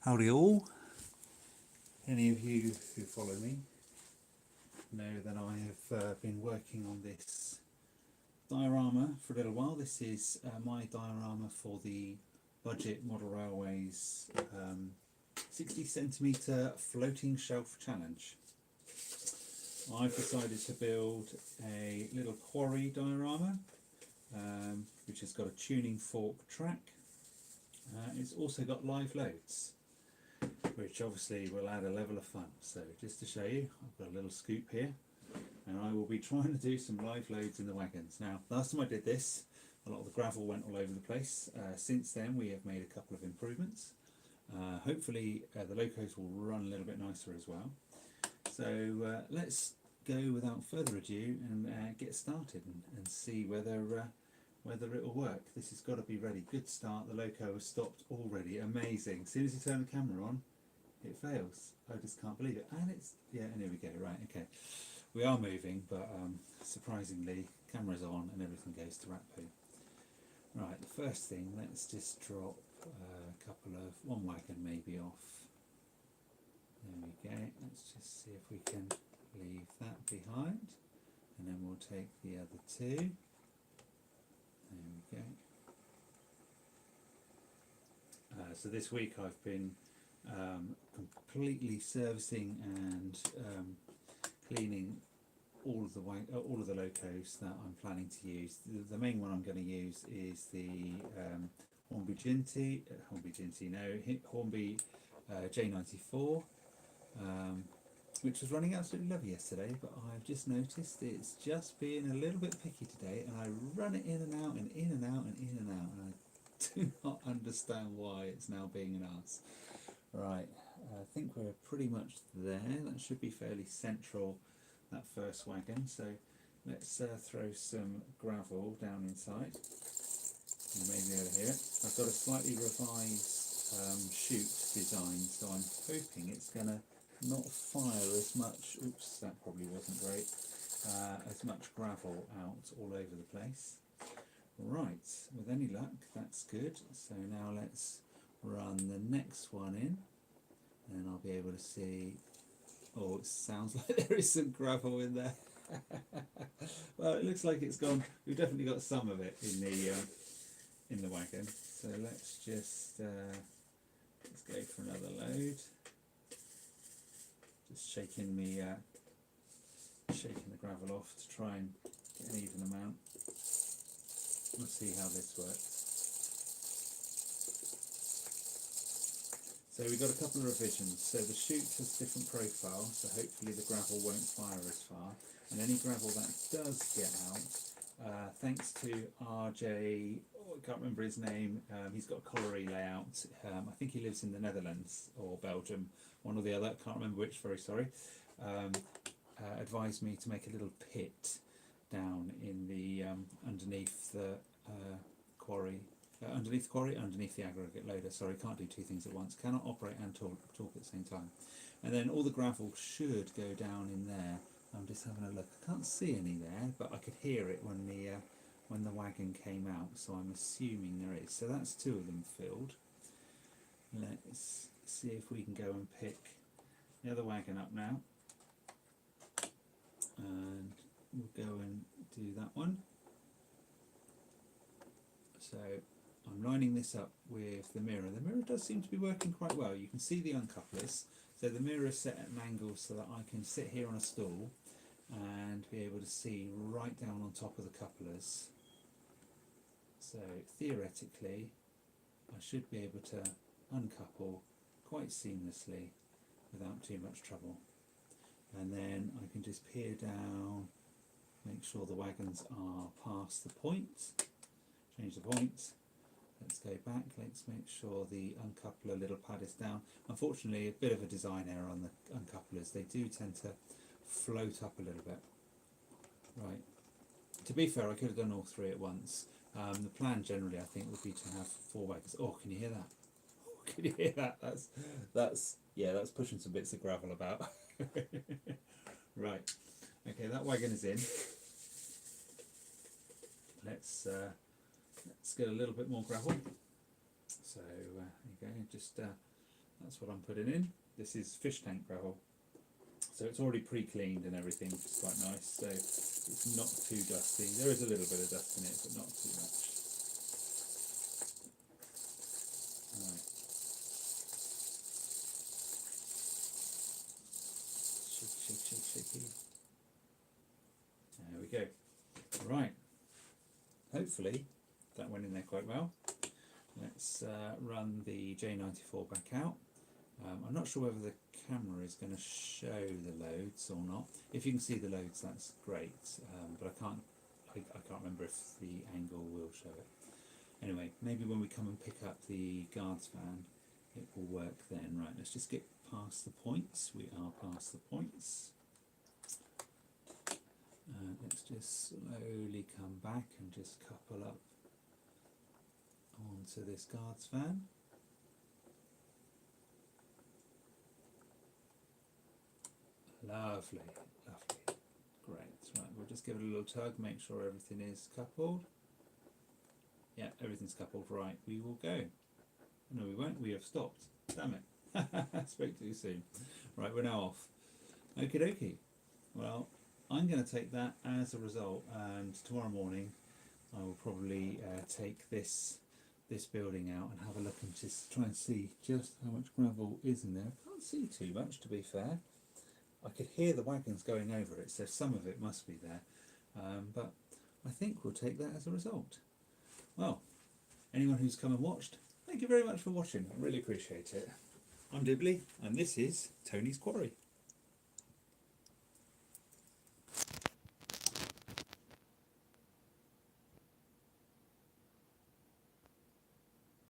Howdy all. Any of you who follow me know that I have been working on this diorama for a little while. This is my diorama for the Budget Model Railways 60cm floating shelf challenge. I've decided to build a little quarry diorama which has got a tuning fork track. It's also got live loads, which obviously will add a level of fun. So just to show you, I've got a little scoop here and I will be trying to do some live loads in the wagons. Now, last time I did this, a lot of the gravel went all over the place. Since then we have made a couple of improvements. Hopefully the locos will run a little bit nicer as well. So let's go without further ado and get started and see whether it will work. This has got to be ready. Good start. The loco has stopped already. Amazing. As soon as you turn the camera on, it fails. I just can't believe it. And it's, yeah, and here we go. Right, okay. We are moving, but surprisingly, camera's on and everything goes to rat poo. Right, the first thing, let's just drop a couple of, one wagon maybe off. There we go. Let's just see if we can leave that behind. And then we'll take the other two. There we go. So this week I've been completely servicing and cleaning all of the locos that I'm planning to use. The main one I'm going to use is the Hornby J94, which was running absolutely lovely yesterday, but I've just noticed it's just being a little bit picky today, and I run it in and out and in and out and in and out, and I do not understand why it's now being an arse. Right, I think we're pretty much there. That should be fairly central, that first wagon. So let's throw some gravel down inside. You may be able to hear it. I've got a slightly revised chute design, so I'm hoping it's going to not fire as much, oops, that probably wasn't great, as much gravel out all over the place. Right, with any luck, that's good. So now let's run the next one in, and I'll be able to see, oh, it sounds like there is some gravel in there. Well, it looks like it's gone. We've definitely got some of it in the wagon. So let's just let's go for another load. Just shaking the gravel off to try and get an even amount. We'll see how this works. So we've got a couple of revisions. So the chute has different profiles, so hopefully the gravel won't fire as far. And any gravel that does get out, thanks to RJ, I can't remember his name, he's got a colliery layout. I think he lives in the Netherlands or Belgium, one or the other, can't remember which, very sorry. Advised me to make a little pit down in the underneath the quarry. Underneath the aggregate loader. Sorry, can't do two things at once. Cannot operate and talk at the same time. And then all the gravel should go down in there. I'm just having a look. I can't see any there, but I could hear it when the wagon came out, so I'm assuming there is. So that's two of them filled. Let's see if we can go and pick the other wagon up now. And we'll go and do that one. So I'm lining this up with the mirror. The mirror does seem to be working quite well. You can see the uncouplers. So the mirror is set at an angle so that I can sit here on a stool and be able to see right down on top of the couplers. So theoretically I should be able to uncouple quite seamlessly without too much trouble. And then I can just peer down, make sure the wagons are past the point, change the point. Let's go back, let's make sure the uncoupler little pad is down. Unfortunately, a bit of a design error on the uncouplers. They do tend to float up a little bit. Right. To be fair, I could have done all three at once. The plan generally, I think, would be to have four wagons. Oh, can you hear that? Oh, can you hear that? That's pushing some bits of gravel about. Right. Okay, that wagon is in. Let's get a little bit more gravel. So there you go. Just That's what I'm putting in. This is fish tank gravel. So it's already pre-cleaned and everything, which is quite nice. So it's not too dusty. There is a little bit of dust in it, but not too much. Right. Shake, shaky. There we go. Right. Hopefully that went in there quite well. Let's run the J94 back out. I'm not sure whether the camera is going to show the loads or not. If you can see the loads, that's great, but I can't remember if the angle will show it. Anyway, maybe when we come and pick up the guards van, it will work then. Right, let's just get past the points. We are past the points. Let's just slowly come back and just couple up onto this guards van. Lovely, lovely, great. Right, we'll just give it a little tug, make sure everything is coupled. Yeah, everything's coupled. Right, we will go. No, we won't. We have stopped. Damn it. Spoke too soon. Right, we're now off. Okie dokie. Well, I'm going to take that as a result, and tomorrow morning I will probably take this building out and have a look and just try and see just how much gravel is in there. I can't see too much, to be fair. I could hear the wagons going over it, so some of it must be there. But I think we'll take that as a result. Well, anyone who's come and watched, thank you very much for watching. I really appreciate it. I'm Dibley, and this is Tony's Quarry.